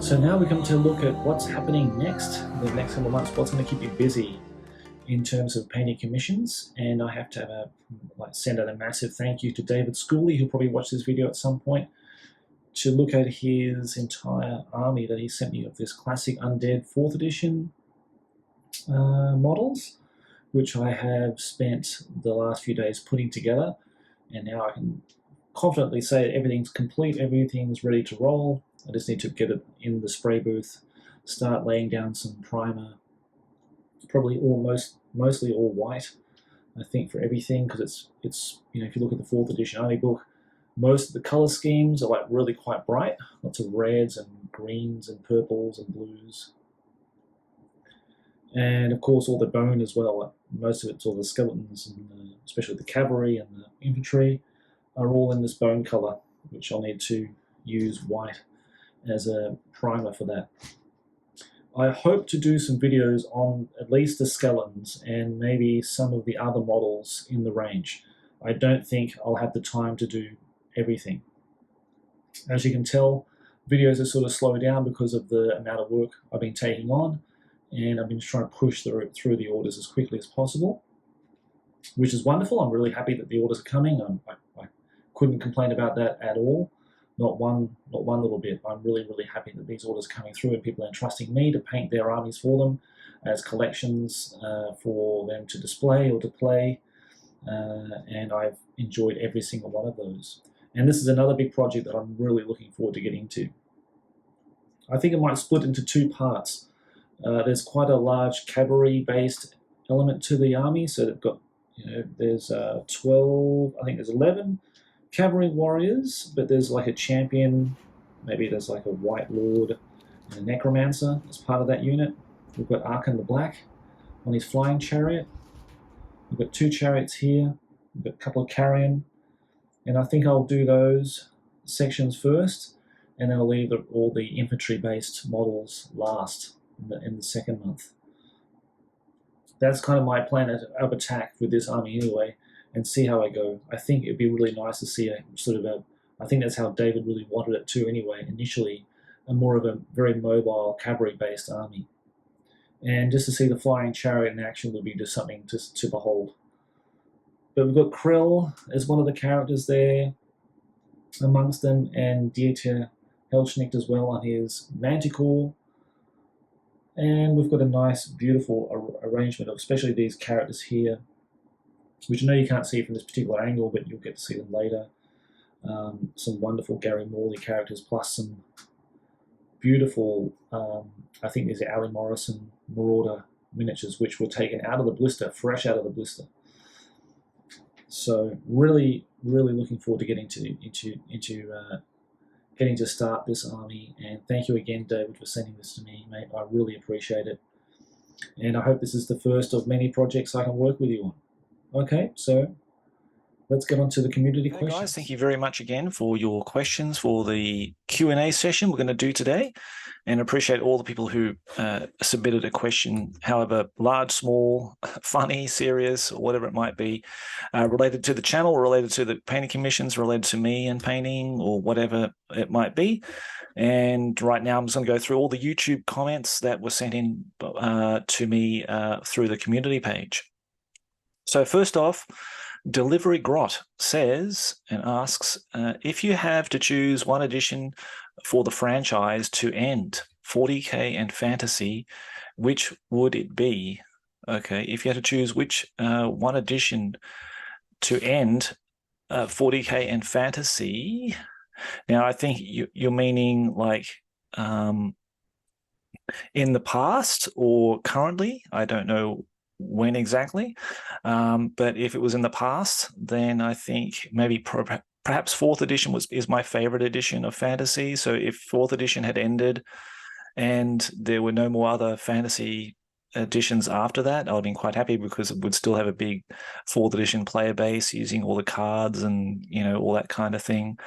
So now we come to look at what's happening next, the next couple of months, what's going to keep you busy in terms of painting commissions. And I have to send out a massive thank you to David Schooley, who'll probably watch this video at some point, to look at his entire army that he sent me of this classic undead 4th edition models, which I have spent the last few days putting together. And now I can confidently say that everything's complete, everything's ready to roll. I just need to get it in the spray booth, start laying down some primer, probably mostly all white, I think, for everything, because it's if you look at the 4th edition army book, most of the color schemes are like really quite bright, lots of reds and greens and purples and blues, and of course all the bone as well. Like most of it's all the skeletons, and especially the cavalry and the infantry, are all in this bone color, which I'll need to use white as a primer for that. I hope to do some videos on at least the skeletons and maybe some of the other models in the range. I don't think I'll have the time to do everything. As you can tell, videos are sort of slowed down because of the amount of work I've been taking on, and I've been trying to push through the orders as quickly as possible, which is wonderful. I'm really happy that the orders are coming. I couldn't complain about that at all. Not one little bit. I'm really happy that these orders are coming through and people are entrusting me to paint their armies for them as collections for them to display or to play, and I've enjoyed every single one of those. And this is another big project that I'm really looking forward to getting into. I think it might split into 2 parts. There's quite a large cavalry-based element to the army, so they've got, there's 12, I think there's 11 cavalry warriors, but there's like a champion, maybe there's like a white lord and a necromancer as part of that unit. We've got Archon the Black on his flying chariot. We've got 2 chariots here. We've got a couple of carrion, and I think I'll do those sections first, and then I'll leave all the infantry-based models last in the second month. That's kind of my plan of attack with this army anyway, and see how I go. I think it'd be really nice to see I think that's how David really wanted it too anyway, initially, more of a very mobile cavalry-based army. And just to see the flying chariot in action would be just something to behold. But we've got Krill as one of the characters there amongst them, and Dieter Helschnicht as well on his Manticore. And we've got a nice, beautiful arrangement of especially these characters here, which I know you can't see from this particular angle, but you'll get to see them later. Some wonderful Gary Morley characters, plus some beautiful, I think these are Ali Morrison Marauder miniatures, which were taken out of the blister, fresh out of the blister. So really looking forward to getting to start this army. And thank you again, David, for sending this to me, mate. I really appreciate it. And I hope this is the first of many projects I can work with you on. Okay, so let's get on to the community questions. Guys, thank you very much again for your questions for the Q&A session we're going to do today, and appreciate all the people who submitted a question, however large, small, funny, serious, or whatever it might be, related to the channel, related to the painting commissions, related to me and painting, or whatever it might be. And right now I'm just going to go through all the YouTube comments that were sent in to me through the community page. So first off, Delivery Grot says and asks, if you have to choose one edition for the franchise to end 40k and fantasy, which would it be? Okay, if you had to choose which one edition to end 40k and fantasy. Now, I think you're meaning like in the past or currently. I don't know when exactly, but if it was in the past, then I think maybe perhaps 4th edition is my favorite edition of fantasy. So if 4th edition had ended and there were no more other fantasy editions after that, I would have been quite happy, because it would still have a big 4th edition player base using all the cards and all that kind of thing.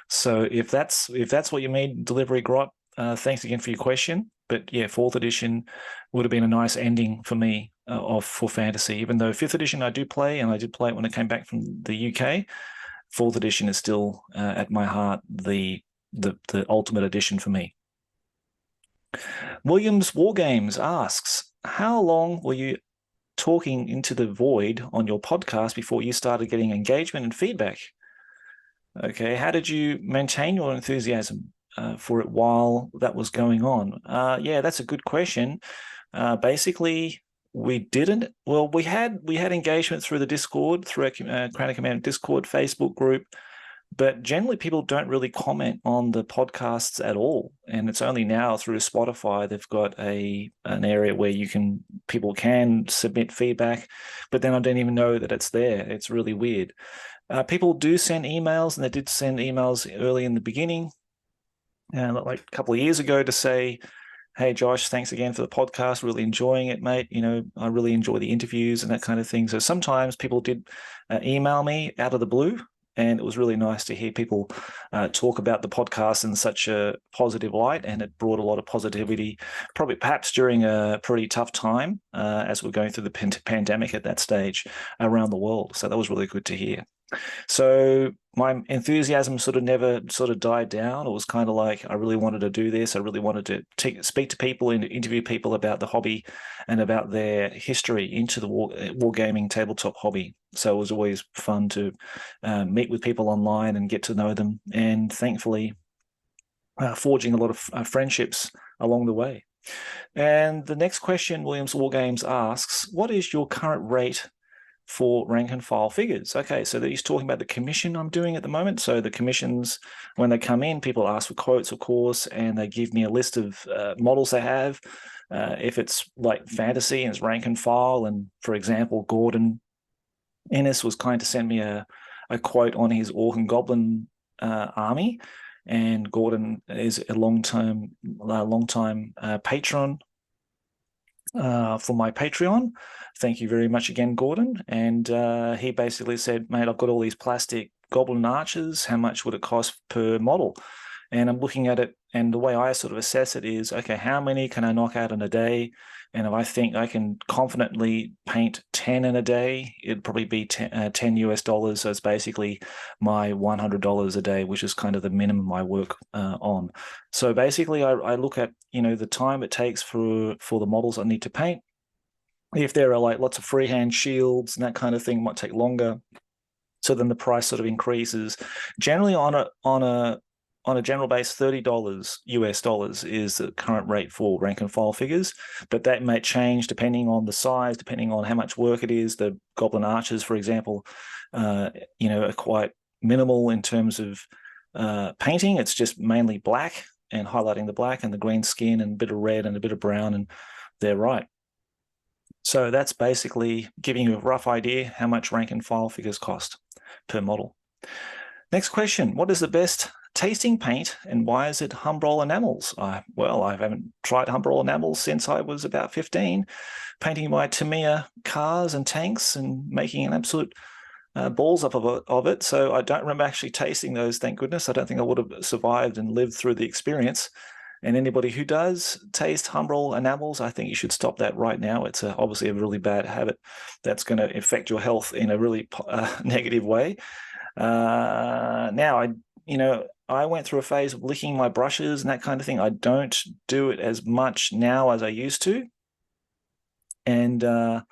So if that's what you mean, Delivery Grot, thanks again for your question. But yeah, 4th edition would have been a nice ending for me for fantasy, even though 5th edition I do play, and I did play it when I came back from the UK. 4th edition is still at my heart the ultimate edition for me. Williams Wargames asks, how long were you talking into the void on your podcast before you started getting engagement and feedback? Okay, how did you maintain your enthusiasm for it while that was going on? Yeah, that's a good question. Basically, we didn't. Well, we had engagement through the Discord, through our Crown of Command Discord Facebook group, but generally people don't really comment on the podcasts at all. And it's only now through Spotify they've got an area where people can submit feedback, but then I don't even know that it's there. It's really weird. People do send emails, and they did send emails early in the beginning, like a couple of years ago, to say, hey, Josh, thanks again for the podcast. Really enjoying it, mate. I really enjoy the interviews and that kind of thing. So sometimes people did email me out of the blue, and it was really nice to hear people talk about the podcast in such a positive light, and it brought a lot of positivity, perhaps during a pretty tough time as we're going through the pandemic at that stage around the world. So that was really good to hear. So my enthusiasm sort of never died down. It was kind of like I really wanted to do this. I really wanted to speak to people and interview people about the hobby and about their history into the wargaming tabletop hobby. So it was always fun to meet with people online and get to know them, and thankfully forging a lot of friendships along the way. And the next question, Williams Wargames asks, what is your current rate for rank and file figures? Okay, so he's talking about the commission I'm doing at the moment. So the commissions, when they come in, people ask for quotes, of course, and they give me a list of models they have. If it's like fantasy and it's rank and file, and for example, Gordon Ennis was kind to send me a quote on his Orc and Goblin army, and Gordon is a long-time patron for my Patreon. Thank you very much again, Gordon. And he basically said, mate, I've got all these plastic goblin archers. How much would it cost per model? And I'm looking at it, and the way I sort of assess it is, okay, how many can I knock out in a day? And if I think I can confidently paint 10 in a day, it'd probably be 10 US dollars. So it's basically my $100 a day, which is kind of the minimum I work on. So basically, I look at the time it takes for the models I need to paint. If there are like lots of freehand shields and that kind of thing, it might take longer. So then the price sort of increases. Generally, on a general base, $30 US dollars is the current rate for rank and file figures, but that may change depending on the size, depending on how much work it is. The Goblin Archers, for example, are quite minimal in terms of painting. It's just mainly black and highlighting the black and the green skin and a bit of red and a bit of brown, and they're right. So that's basically giving you a rough idea how much rank and file figures cost per model. Next question, what is the best tasting paint, and why is it Humbrol enamels? Well, I haven't tried Humbrol enamels since I was about 15, painting my Tamiya cars and tanks and making an absolute balls up of it. So I don't remember actually tasting those, thank goodness. I don't think I would have survived and lived through the experience. And anybody who does taste Humbrol enamels, I think you should stop that right now. It's obviously a really bad habit that's going to affect your health in a really negative way. Now, I went through a phase of licking my brushes and that kind of thing. I don't do it as much now as I used to. And to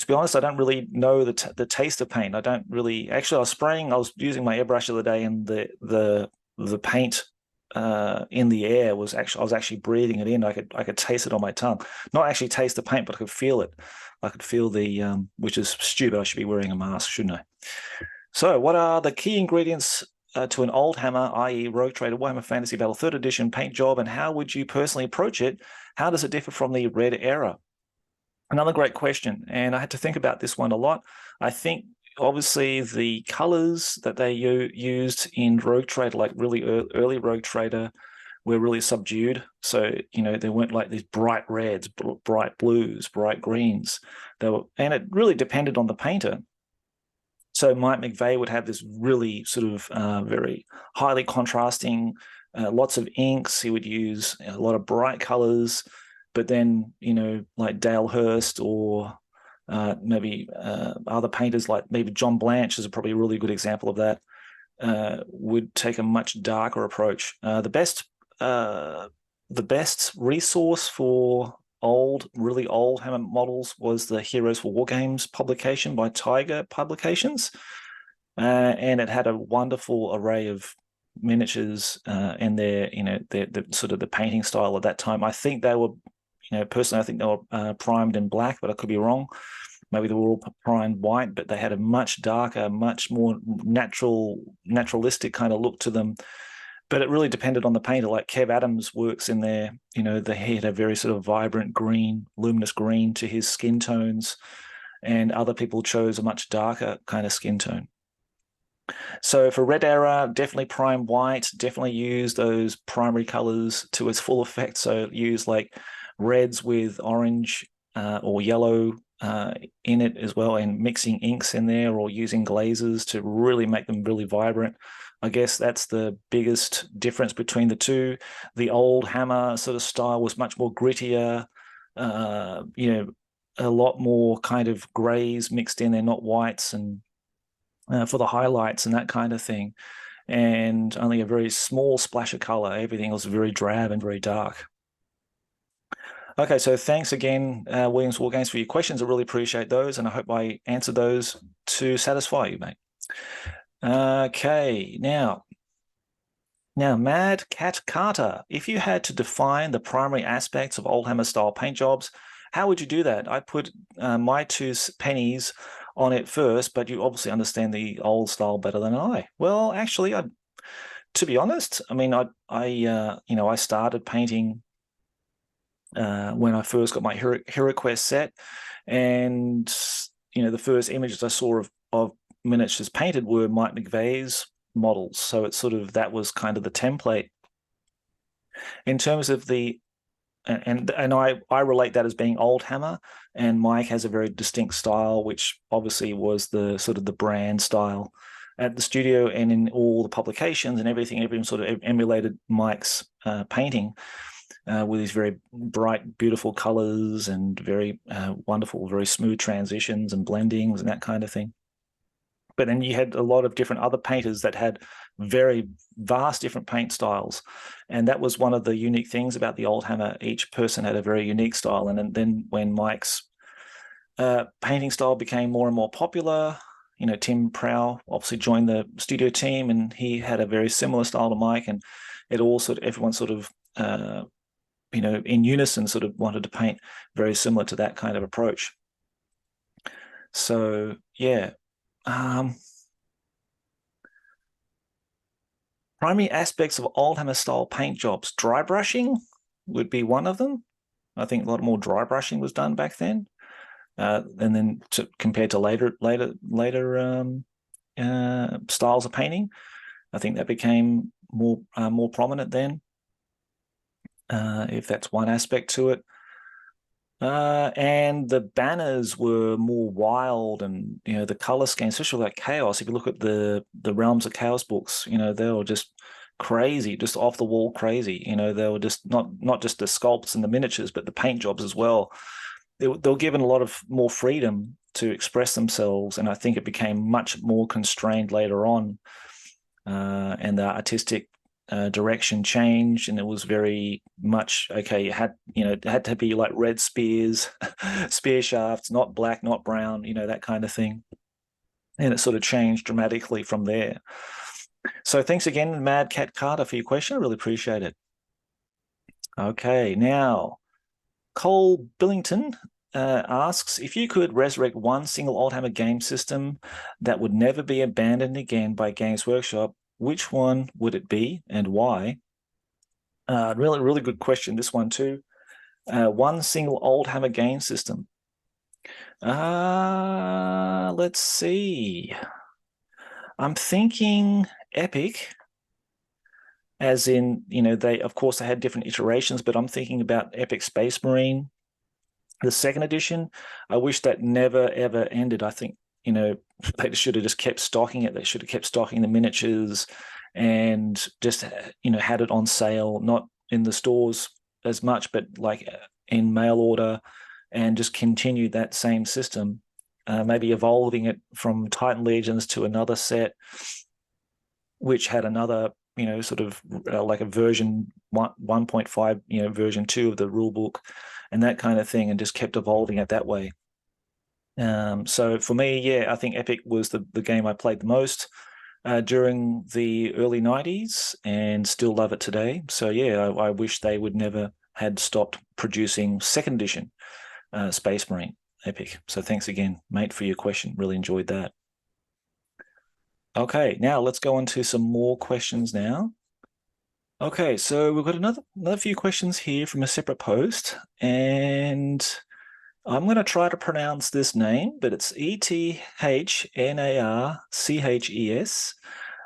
be honest, I don't really know the taste of paint. I don't really. Actually, I was using my airbrush the other day, and the paint in the air I was actually breathing it in. I could taste it on my tongue. Not actually taste the paint, but I could feel it. I could feel the which is stupid. I should be wearing a mask, shouldn't I? So, what are the key ingredients to an old hammer, i.e. Rogue Trader Warhammer Fantasy Battle 3rd Edition paint job, and how would you personally approach it? How does it differ from the Red Era? Another great question, and I had to think about this one a lot. I think obviously the colors that they used in Rogue Trader, like really early Rogue Trader, were really subdued. So, they weren't like these bright reds, bright blues, bright greens. And it really depended on the painter. So Mike McVeigh would have this really sort of very highly contrasting, lots of inks. He would use a lot of bright colors. But then, like Dale Hurst or maybe other painters, like maybe John Blanche is probably a really good example of that, would take a much darker approach. The best the best resource for really old Hammer models was the Heroes for Wargames publication by Tiger Publications. And it had a wonderful array of miniatures and their sort of the painting style at that time. I think they were, personally, I think they were primed in black, but I could be wrong. Maybe they were all primed white, but they had a much darker, much more naturalistic kind of look to them. But it really depended on the painter. Like Kev Adams works in there, he had a very sort of vibrant green, luminous green to his skin tones, and other people chose a much darker kind of skin tone. So for Red Era, definitely prime white, definitely use those primary colors to its full effect. So use like reds with orange or yellow in it as well, and mixing inks in there or using glazes to really make them really vibrant. I guess that's the biggest difference between the two. The old Hammer sort of style was much more grittier, a lot more kind of grays mixed in there, not whites, and for the highlights and that kind of thing. And only a very small splash of color. Everything was very drab and very dark. Okay, so thanks again, Williams Wargames, for your questions. I really appreciate those, and I hope I answered those to satisfy you, mate. Okay, now, Mad Cat Carter, if you had to define the primary aspects of old Hammer style paint jobs, how would you do that? I put my 2 pennies on it first, but you obviously understand the old style better than I. Well, actually, to be honest, I mean, I started painting when I first got my HeroQuest set, and the first images I saw of miniatures painted were Mike McVeigh's models. So it's sort of, that was kind of the template. In terms of the and I relate that as being old Hammer, and Mike has a very distinct style, which obviously was the sort of the brand style at the studio and in all the publications and everything. Everyone sort of emulated Mike's painting with these very bright, beautiful colors and very wonderful, very smooth transitions and blendings and that kind of thing. But then you had a lot of different other painters that had very vast different paint styles. And that was one of the unique things about the old Hammer. Each person had a very unique style. And then when Mike's painting style became more and more popular, Tim Prow obviously joined the studio team, and he had a very similar style to Mike. And it all everyone sort of, in unison sort of wanted to paint very similar to that kind of approach. So, yeah. Primary aspects of old Hammer style paint jobs. Dry brushing would be one of them. I think a lot more dry brushing was done back then, and then compared to later styles of painting, I think that became more prominent then. If that's one aspect to it. And the banners were more wild, and the color scheme, especially like Chaos. If you look at the Realms of Chaos books, they were just crazy, just off the wall crazy. They were just not just the sculpts and the miniatures, but the paint jobs as well. They were given a lot of more freedom to express themselves, and I think it became much more constrained later on, and the artistic direction changed, and it was very much okay. It had to be like red spears, spear shafts, not black, not brown, that kind of thing. And it sort of changed dramatically from there. So thanks again, Mad Cat Carter, for your question. I really appreciate it. Okay, now Cole Billington asks, if you could resurrect one single old Hammer game system that would never be abandoned again by Games Workshop, which one would it be and why? Really, really good question, this one too. One single old Hammer game system. Let's see. I'm thinking Epic, as in, they had different iterations, but I'm thinking about Epic Space Marine, the 2nd edition. I wish that never, ever ended. I think, they should have just kept stocking it. They should have kept stocking the miniatures and just, had it on sale, not in the stores as much, but like in mail order, and just continued that same system, maybe evolving it from Titan Legions to another set, which had another, sort of like a version 1.5, version 2 of the rule book and that kind of thing, and just kept evolving it that way. So for me, yeah, I think Epic was the game I played the most during the early 90s, and still love it today. So yeah, I wish they would never had stopped producing second edition Space Marine Epic. So thanks again, mate, for your question. Really enjoyed that. Okay, now let's go on to some more questions now. Okay, so we've got another few questions here from a separate post, and I'm going to try to pronounce this name, but it's Ethnarches.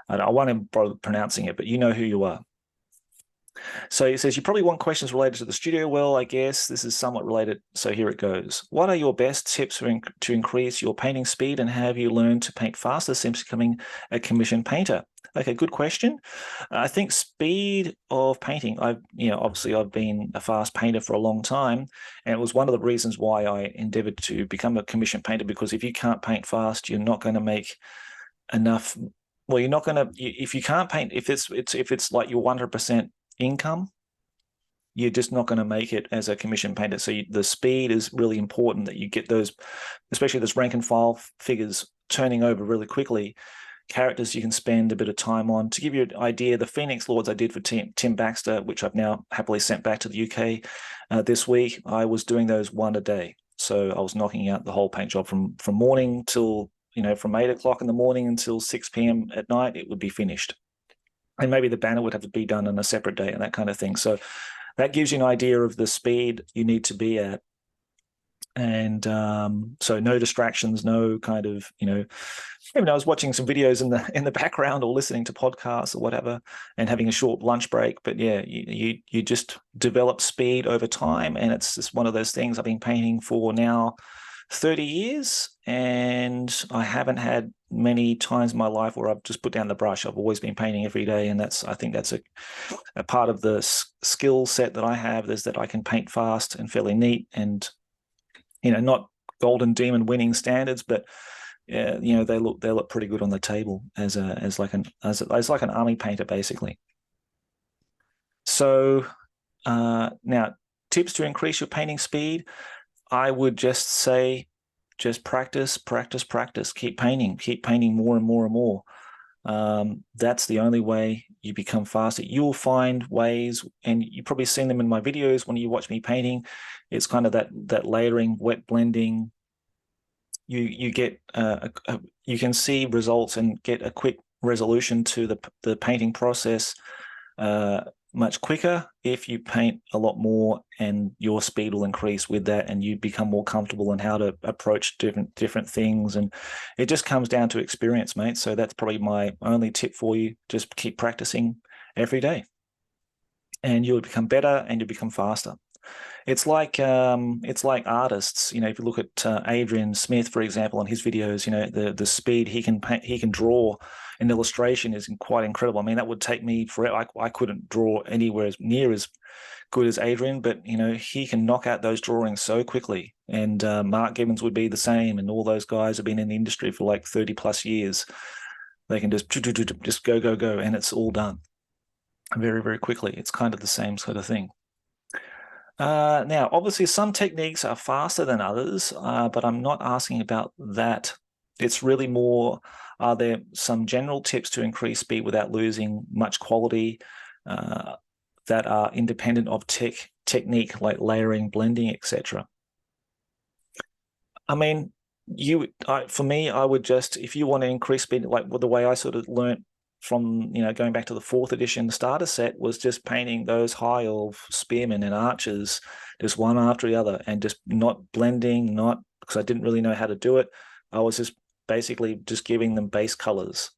I won't bother pronouncing it, but you know who you are. So it says, you probably want questions related to the studio. Well, I guess this is somewhat related, so here it goes. What are your best tips to increase your painting speed, and have you learned to paint faster since becoming a commissioned painter? Okay, good question. I think speed of painting, obviously I've been a fast painter for a long time, and it was one of the reasons why I endeavored to become a commissioned painter, because if you can't paint fast, you're not going to make enough. Well, you're not going to, if you can't paint, if it's like your 100% income, you're just not going to make it as a commission painter. So the speed is really important, that you get those, especially those rank and file figures, turning over really quickly. Characters you can spend a bit of time on. To give you an idea, the Phoenix Lords I did for Tim Baxter, which I've now happily sent back to the UK this week, I was doing those one a day. So I was knocking out the whole paint job from morning till, from 8 o'clock in the morning until 6 p.m. at night, it would be finished. And maybe the banner would have to be done on a separate day and that kind of thing. So that gives you an idea of the speed you need to be at. And so no distractions, no kind of, I was watching some videos in the background or listening to podcasts or whatever, and having a short lunch break. But yeah, you just develop speed over time. And it's just one of those things. I've been painting for now 30 years, and I haven't had many times in my life where I've just put down the brush. I've always been painting every day, and I think that's a part of the skill set that I have, is that I can paint fast and fairly neat, and not Golden Demon winning standards, but they look pretty good on the table as like an army painter, basically. So now, tips to increase your painting speed. I would just say, just practice. Keep painting more and more and more. That's the only way you become faster. You'll find ways, and you've probably seen them in my videos when you watch me painting. It's kind of that layering, wet blending. You get you can see results and get a quick resolution to the painting process much quicker if you paint a lot more, and your speed will increase with that, and you become more comfortable in how to approach different things. And it just comes down to experience, mate. So that's probably my only tip for you. Just keep practicing every day, and you'll become better and you'll become faster. It's like artists. If you look at Adrian Smith, for example, on his videos, the speed he can draw an illustration is quite incredible. I mean, that would take me forever. I couldn't draw anywhere near as good as Adrian, but he can knock out those drawings so quickly. And Mark Gibbons would be the same, and all those guys have been in the industry for like 30 plus years. They can just go, and it's all done very, very quickly. It's kind of the same sort of thing. Now, obviously, some techniques are faster than others, but I'm not asking about that. It's really more, are there some general tips to increase speed without losing much quality that are independent of technique, like layering, blending, etc.? I mean, for me, I would just, if you want to increase speed, like the way I sort of learnt from going back to the 4th edition starter set, was just painting those high elf spearmen and archers just one after the other, and just not blending, because I didn't really know how to do it. I was just basically just giving them base colors,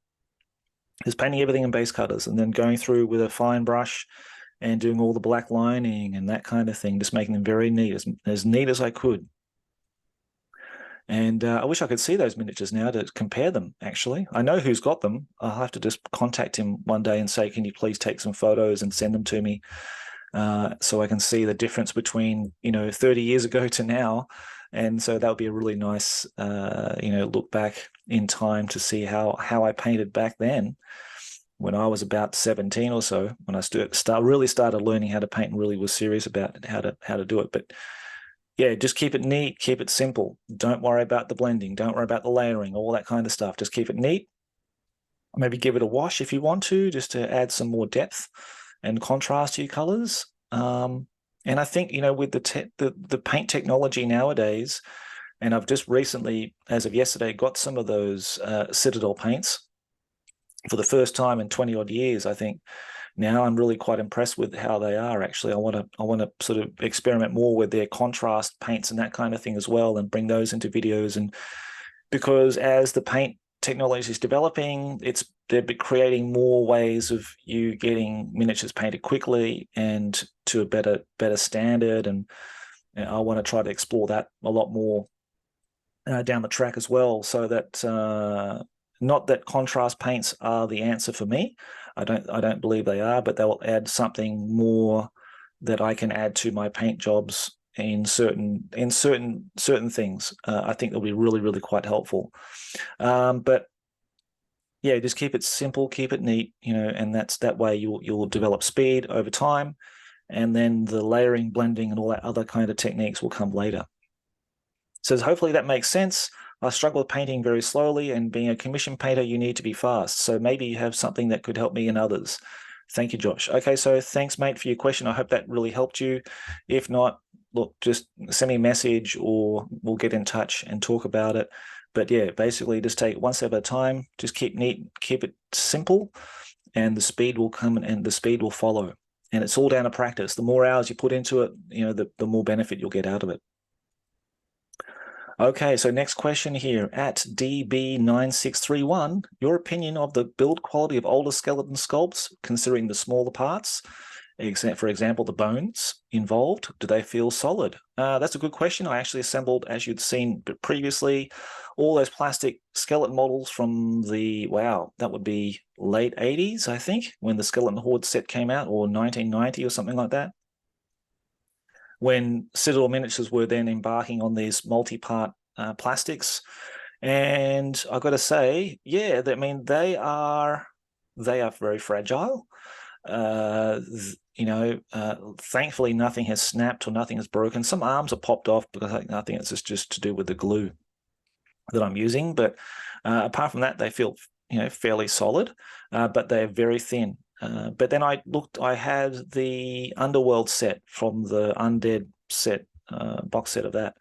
just painting everything in base colors, and then going through with a fine brush and doing all the black lining and that kind of thing, just making them very neat, as neat as I could. And I wish I could see those miniatures now to compare them, actually. I know who's got them. I'll have to just contact him one day and say, can you please take some photos and send them to me, so I can see the difference between, 30 years ago to now. And so that would be a really nice, look back in time to see how I painted back then. when I was about 17 or so, when I really started learning how to paint and really was serious about how to do it. But yeah, just keep it neat, keep it simple. Don't worry about the blending. Don't worry about the layering, all that kind of stuff. Just keep it neat. Maybe give it a wash if you want to, just to add some more depth and contrast to your colors. And I think, with the paint technology nowadays, and I've just recently, as of yesterday, got some of those Citadel paints for the first time in 20 odd years. I think now I'm really quite impressed with how they are. Actually, I want to sort of experiment more with their contrast paints and that kind of thing as well, and bring those into videos. And because as the paint technology is developing, they're creating more ways of you getting miniatures painted quickly and to a better standard. And I want to try to explore that a lot more down the track as well, so that not that contrast paints are the answer for me. I don't believe they are, but they'll add something more that I can add to my paint jobs in certain things. I think they'll be really, really quite helpful. But yeah, just keep it simple, keep it neat, and that way you'll develop speed over time, and then the layering, blending, and all that other kind of techniques will come later. So hopefully that makes sense. I struggle with painting very slowly, and being a commission painter, you need to be fast. So maybe you have something that could help me and others. Thank you, Josh. Okay, so thanks, mate, for your question. I hope that really helped you. If not, look, just send me a message or we'll get in touch and talk about it. But yeah, basically just take it one step at a time. Just keep neat, keep it simple, and the speed will come and the speed will follow. And it's all down to practice. The more hours you put into it, the more benefit you'll get out of it. Okay, so next question here, at DB9631, your opinion of the build quality of older skeleton sculpts, considering the smaller parts, for example, the bones involved, do they feel solid? That's a good question. I actually assembled, as you'd seen previously, all those plastic skeleton models from that would be late 80s, I think, when the Skeleton Horde set came out, or 1990 or something like that, when Citadel Miniatures were then embarking on these multi-part plastics. And I've got to say, yeah, they are very fragile. Thankfully nothing has snapped or nothing has broken. Some arms are popped off because I think it's just to do with the glue that I'm using. But apart from that, they feel fairly solid, but they're very thin. But then I had the Underworld set from the Undead set, box set of that,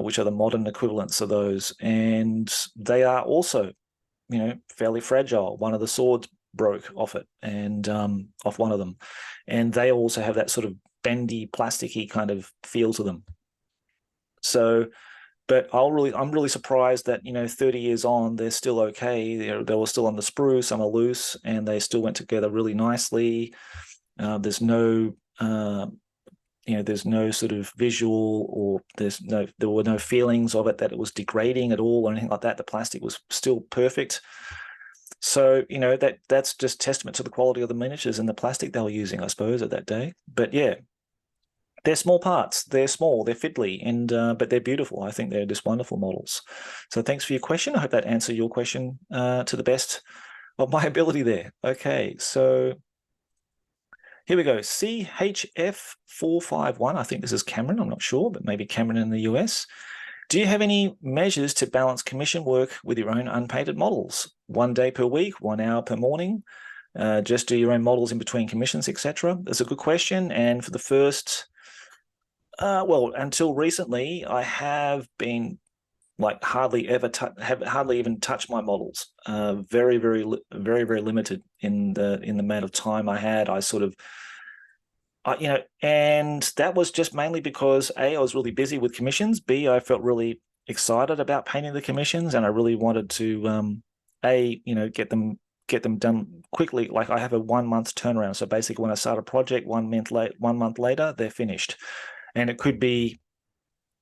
which are the modern equivalents of those. And they are also, fairly fragile. One of the swords broke off it, and off one of them. And they also have that sort of bendy, plasticky kind of feel to them. So, but I'm really surprised that 30 years on they're still okay. They were still on the sprue, some are loose, and they still went together really nicely. There's no there's no sort of visual, or there were no feelings of it that it was degrading at all or anything like that. The plastic was still perfect. So that's just testament to the quality of the miniatures and the plastic they were using, I suppose, at that day. But yeah, they're small parts. They're small. They're fiddly, and but they're beautiful. I think they're just wonderful models. So thanks for your question. I hope that answered your question to the best of my ability there. Okay, so here we go. CHF451. I think this is Cameron. I'm not sure, but maybe Cameron in the US. Do you have any measures to balance commission work with your own unpainted models? 1 day per week, 1 hour per morning? Just do your own models in between commissions, etc.? That's a good question. And for the first, until recently, I have been hardly even touched my models. Very, very, very, very limited in the amount of time I had. I sort of, and that was just mainly because A, I was really busy with commissions. B, I felt really excited about painting the commissions, and I really wanted to, get them done quickly. Like, I have a 1 month turnaround. So basically, when I start a project, 1 month later, they're finished. And it could be,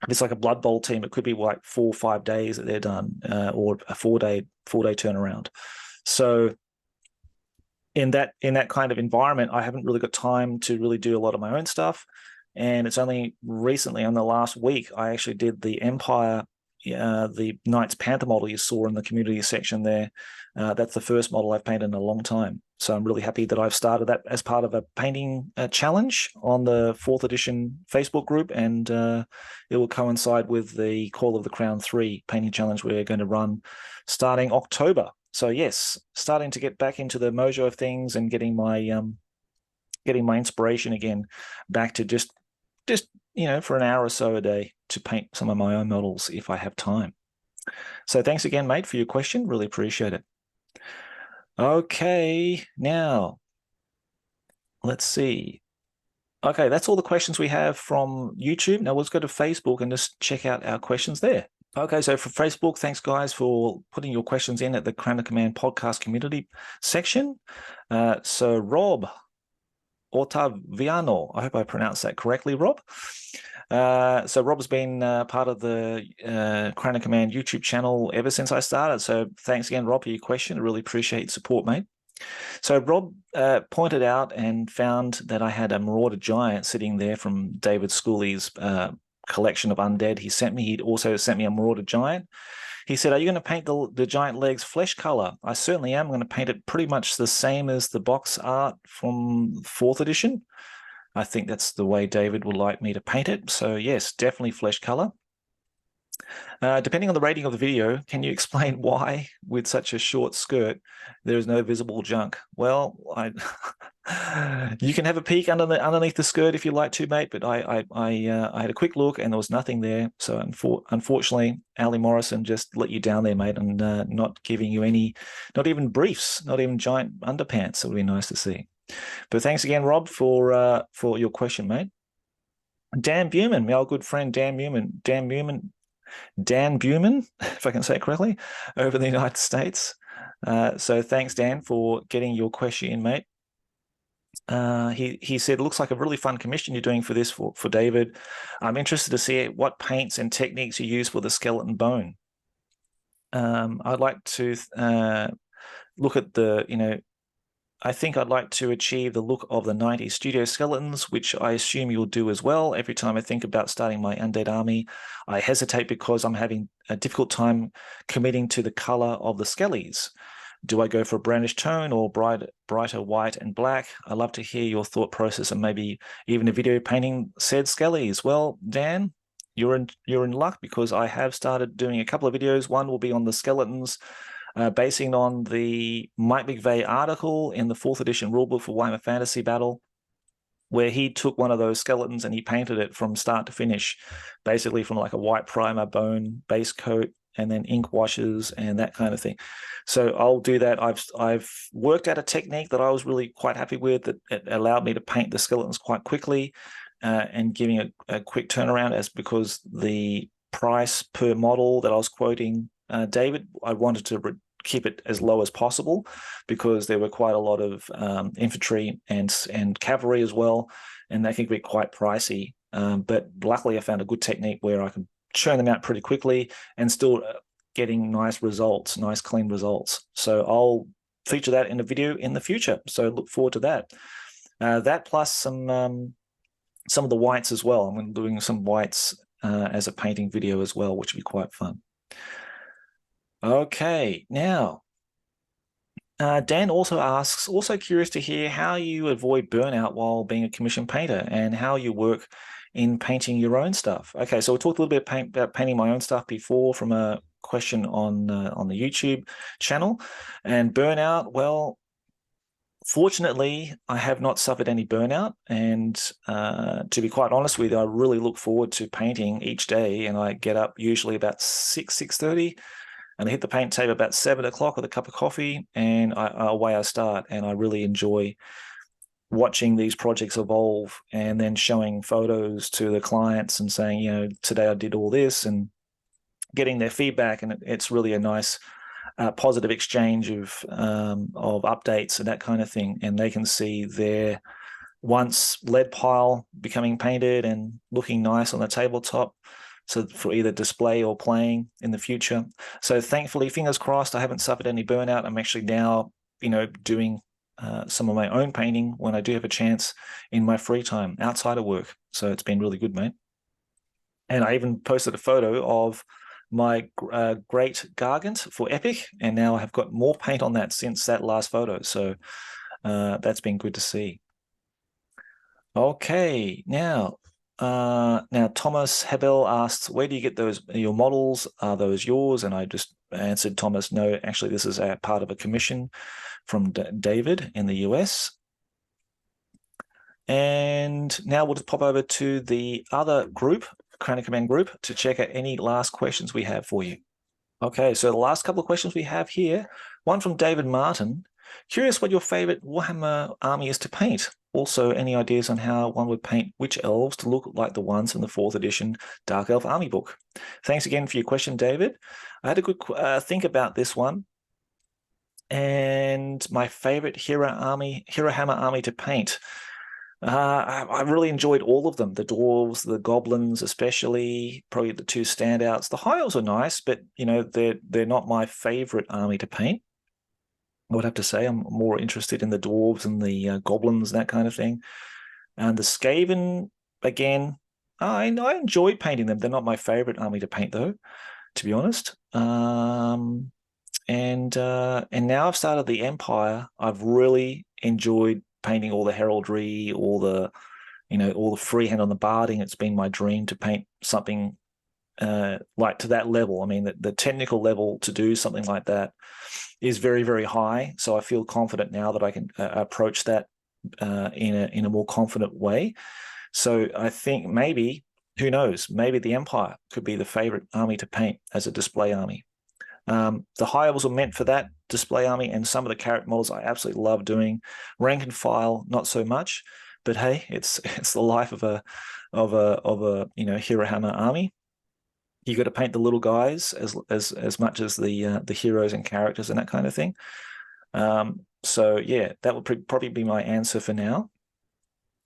if it's like a Blood Bowl team, it could be like 4 or 5 days that they're done, or a 4-day turnaround. So in that kind of environment, I haven't really got time to really do a lot of my own stuff. And it's only recently, in the last week, I actually did the Empire the Knights Panther model you saw in the community section there. That's the first model I've painted in a long time. So I'm really happy that I've started that as part of a painting challenge on the 4th edition Facebook group, and it will coincide with the Call of the Crown 3 painting challenge we're going to run starting October. So yes, starting to get back into the mojo of things and getting my inspiration again back to just for an hour or so a day to paint some of my own models if I have time. So thanks again, mate, for your question. Really appreciate it. Okay, now let's see. Okay, that's all the questions we have from YouTube. Now let's go to Facebook and just check out our questions there. Okay, so for Facebook, thanks guys for putting your questions in at the Crown of Command podcast community section. So Rob Ottaviano, I hope I pronounced that correctly, Rob. So Rob's been part of the Crown of Command YouTube channel ever since I started. So thanks again, Rob, for your question. I really appreciate your support, mate. So Rob pointed out and found that I had a Marauder Giant sitting there from David Schooley's collection of Undead. He'd also sent me a Marauder Giant. He said, are you going to paint the giant legs flesh color? I certainly am. I'm going to paint it pretty much the same as the box art from 4th edition. I think that's the way David would like me to paint it. So yes, definitely flesh color. Depending on the rating of the video, can you explain why, with such a short skirt, there is no visible junk? Well, you can have a peek underneath the skirt if you like to, mate. But I had a quick look and there was nothing there. So unfortunately, Ali Morrison just let you down there, mate, and not giving you any, not even briefs, not even giant underpants. It would be nice to see. But thanks again, Rob, for your question, mate. Dan Buman, my old good friend Dan Buman, if I can say it correctly, over in the United States. So thanks, Dan, for getting your question in, mate. He said, it looks like a really fun commission you're doing for this for David. I'm interested to see what paints and techniques you use for the skeleton bone. I'd like to look at I think I'd like to achieve the look of the 90s studio skeletons, which I assume you'll do as well. Every time I think about starting my undead army, I hesitate because I'm having a difficult time committing to the color of the skellies. Do I go for a brownish tone or brighter white and black? I'd love to hear your thought process and maybe even a video painting said skellies. Well, Dan, you're in luck because I have started doing a couple of videos. One will be on the skeletons, basing on the Mike McVeigh article in the 4th edition rulebook for Warhammer Fantasy Battle, where he took one of those skeletons and he painted it from start to finish, basically from like a white primer bone base coat and then ink washes and that kind of thing. So I'll do that. I've worked out a technique that I was really quite happy with, that it allowed me to paint the skeletons quite quickly and giving a quick turnaround, as because the price per model that I was quoting David, I wanted to keep it as low as possible because there were quite a lot of infantry and cavalry as well, and they can be quite pricey. But luckily I found a good technique where I can churn them out pretty quickly and still getting nice results, nice clean results. So I'll feature that in a video in the future. So look forward to that. That plus some of the whites as well. I'm doing some whites as a painting video as well, which will be quite fun. Okay, now Dan also asks, also curious to hear how you avoid burnout while being a commissioned painter and how you work in painting your own stuff. Okay, so we talked a little bit about painting my own stuff before from a question on the YouTube channel. And burnout, well, fortunately, I have not suffered any burnout. And to be quite honest with you, I really look forward to painting each day. And I get up usually about 6:30. And I hit the paint table about 7 o'clock with a cup of coffee, and away I start. And I really enjoy watching these projects evolve and then showing photos to the clients and saying, today I did all this, and getting their feedback. And it's really a nice positive exchange of updates and that kind of thing. And they can see their once lead pile becoming painted and looking nice on the tabletop, so for either display or playing in the future. So thankfully, fingers crossed, I haven't suffered any burnout. I'm actually now, doing some of my own painting when I do have a chance in my free time outside of work. So it's been really good, mate. And I even posted a photo of my great Gargant for Epic, and now I have got more paint on that since that last photo. So that's been good to see. Okay, now Thomas Hebel asks, where do you get your models? Are those yours? And I just answered Thomas, no, actually this is a part of a commission from David in the US. And now we'll just pop over to the other group, Crown of Command group, to check out any last questions we have for you. Okay, so the last couple of questions we have here, one from David Martin. Curious what your favorite Warhammer army is to paint. Also, any ideas on how one would paint witch elves to look like the ones in the 4th edition Dark Elf Army book? Thanks again for your question, David. I had a good think about this one. And my favorite Herohammer army to paint. I really enjoyed all of them. The dwarves, the goblins, especially, probably the two standouts. The high elves are nice, but they're not my favorite army to paint. I would have to say I'm more interested in the dwarves and the goblins, that kind of thing. And the Skaven, again, I enjoy painting them. They're not my favorite army to paint, though, to be honest. And now I've started the Empire. I've really enjoyed painting all the heraldry, all the freehand on the barding. It's been my dream to paint something like to that level. I mean, the technical level to do something like that is very, very high. So I feel confident now that I can approach that in a more confident way. So I think maybe, who knows, maybe the Empire could be the favorite army to paint as a display army. The high elves were meant for that display army, and some of the character models I absolutely love doing. Rank and file, not so much, but hey, it's the life of a Herohammer army. You got to paint the little guys as much as the heroes and characters and that kind of thing. So yeah, that would probably be my answer for now.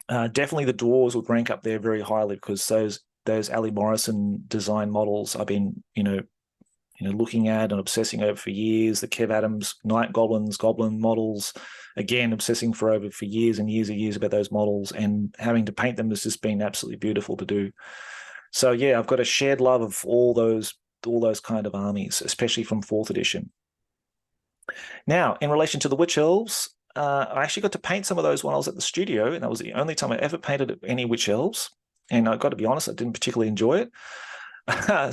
Definitely the dwarves would rank up there very highly, because those Ali Morrison design models I've been looking at and obsessing over for years. The Kev Adams Night Goblin models, again, obsessing for years and years about those models, and having to paint them has just been absolutely beautiful to do. So yeah, I've got a shared love of all those kind of armies, especially from 4th edition. Now, in relation to the Witch Elves, I actually got to paint some of those when I was at the studio, and that was the only time I ever painted any Witch Elves. And I've got to be honest, I didn't particularly enjoy it.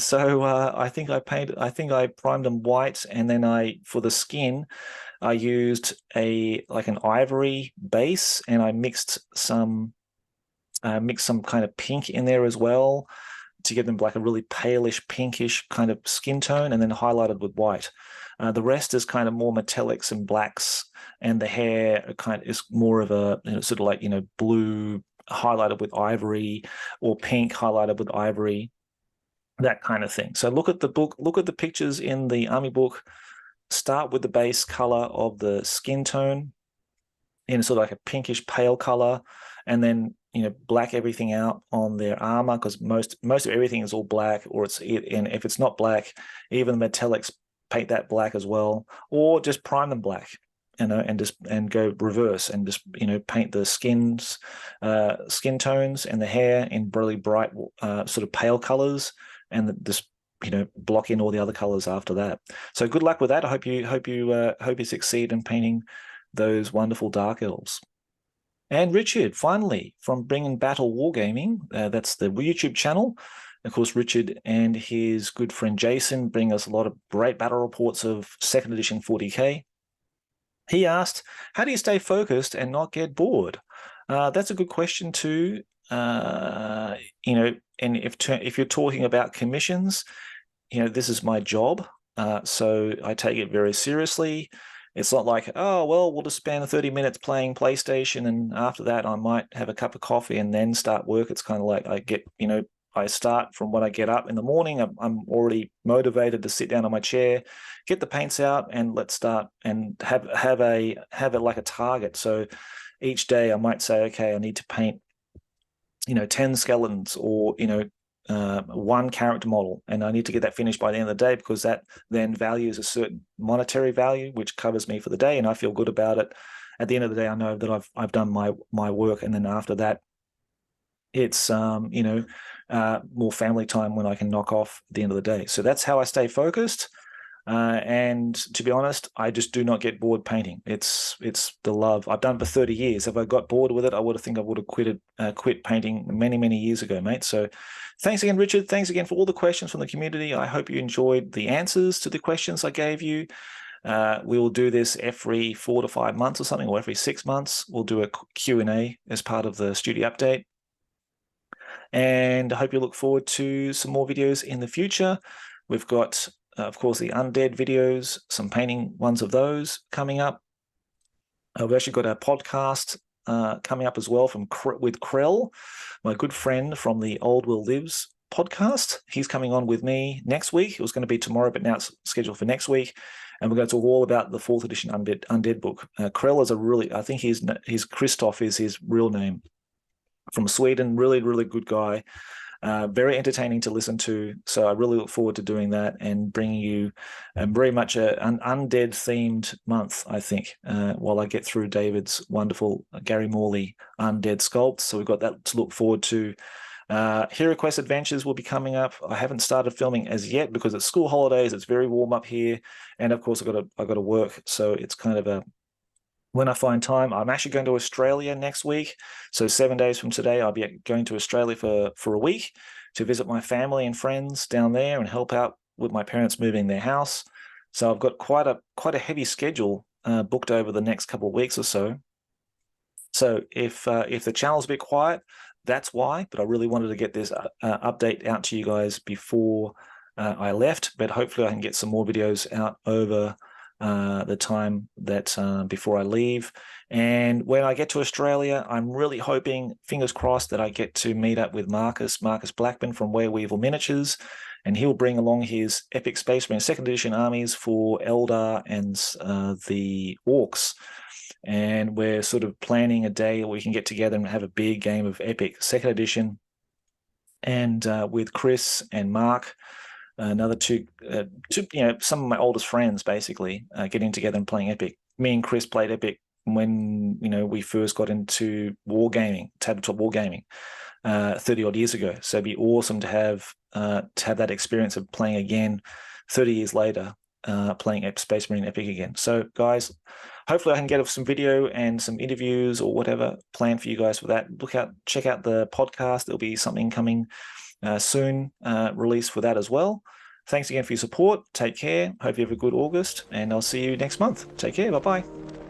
So I think I primed them white, and then for the skin, I used an ivory base, and I mixed some kind of pink in there as well to give them like a really palish pinkish kind of skin tone, and then highlighted with white. The rest is kind of more metallics and blacks, and the hair is more of a sort of like blue highlighted with ivory, or pink highlighted with ivory, that kind of thing. So look at the book, look at the pictures in the army book. Start with the base color of the skin tone in sort of like a pinkish pale color, and then black everything out on their armor, because most of everything is all black, and if it's not black, even the metallics, paint that black as well, or just prime them black, and go reverse and just paint the skin tones and the hair in really bright sort of pale colors, and just block in all the other colors after that. So good luck with that. I hope you succeed in painting those wonderful dark elves. And Richard, finally, from Bringing Battle Wargaming, that's the YouTube channel. Of course, Richard and his good friend Jason bring us a lot of great battle reports of 2nd edition 40k. He asked, how do you stay focused and not get bored? That's a good question too. And if you're talking about commissions, this is my job. So I take it very seriously. It's not like, oh, well, we'll just spend 30 minutes playing PlayStation, and after that I might have a cup of coffee and then start work. It's kind of like I start from when I get up in the morning. I'm already motivated to sit down on my chair, get the paints out, and let's start and have it like a target. So each day I might say, okay, I need to paint 10 skeletons, or one character model, and I need to get that finished by the end of the day, because that then values a certain monetary value which covers me for the day, and I feel good about it. At the end of the day, I know that I've done my work, and then after that, it's more family time when I can knock off at the end of the day. So that's how I stay focused. And to be honest, I just do not get bored painting. It's the love. I've done it for 30 years. If I got bored with it, I would have quit painting many years ago, mate. So thanks again, Richard. Thanks again for all the questions from the community. I hope you enjoyed the answers to the questions I gave you. We will do this every 4 to 5 months or something, or every 6 months. We'll do a Q&A as part of the studio update. And I hope you look forward to some more videos in the future. We've got, of course, the undead videos, some painting ones of those coming up. We've actually got a podcast coming up as well with Krell, my good friend from the Old Will Lives podcast. He's coming on with me next week. It was going to be tomorrow, but now it's scheduled for next week. And we're going to talk all about the 4th edition undead book. Krell is I think his Christoph is his real name, from Sweden. Really good guy. Very entertaining to listen to. So I really look forward to doing that and bringing you very much an undead themed month, I think, while I get through David's wonderful Gary Morley undead sculpts. So we've got that to look forward to. Hero Quest Adventures will be coming up. I haven't started filming as yet because it's school holidays. It's very warm up here, and of course I've got to work. So it's kind of when I find time. I'm actually going to Australia next week. So 7 days from today, I'll be going to Australia for a week to visit my family and friends down there and help out with my parents moving their house. So I've got quite a heavy schedule booked over the next couple of weeks or so. So if the channel's a bit quiet, that's why. But I really wanted to get this update out to you guys before I left. But hopefully I can get some more videos out over the time that before I leave. And when I get to Australia, I'm really hoping, fingers crossed, that I get to meet up with Marcus Blackman from Wereweevil Miniatures, and he'll bring along his Epic Space Marine 2nd edition armies for Eldar and the Orcs. And we're sort of planning a day where we can get together and have a big game of Epic 2nd edition, and with Chris and Mark, another two, some of my oldest friends, basically, getting together and playing Epic. Me and Chris played Epic when we first got into wargaming, tabletop wargaming, 30 odd years ago. So it'd be awesome to have that experience of playing again 30 years later, playing Space Marine Epic again. So guys, hopefully I can get some video and some interviews or whatever planned for you guys for that. Check out the podcast. There'll be something coming soon, release for that as well. Thanks again for your support. Take care. Hope you have a good August, and I'll see you next month. Take care. Bye-bye.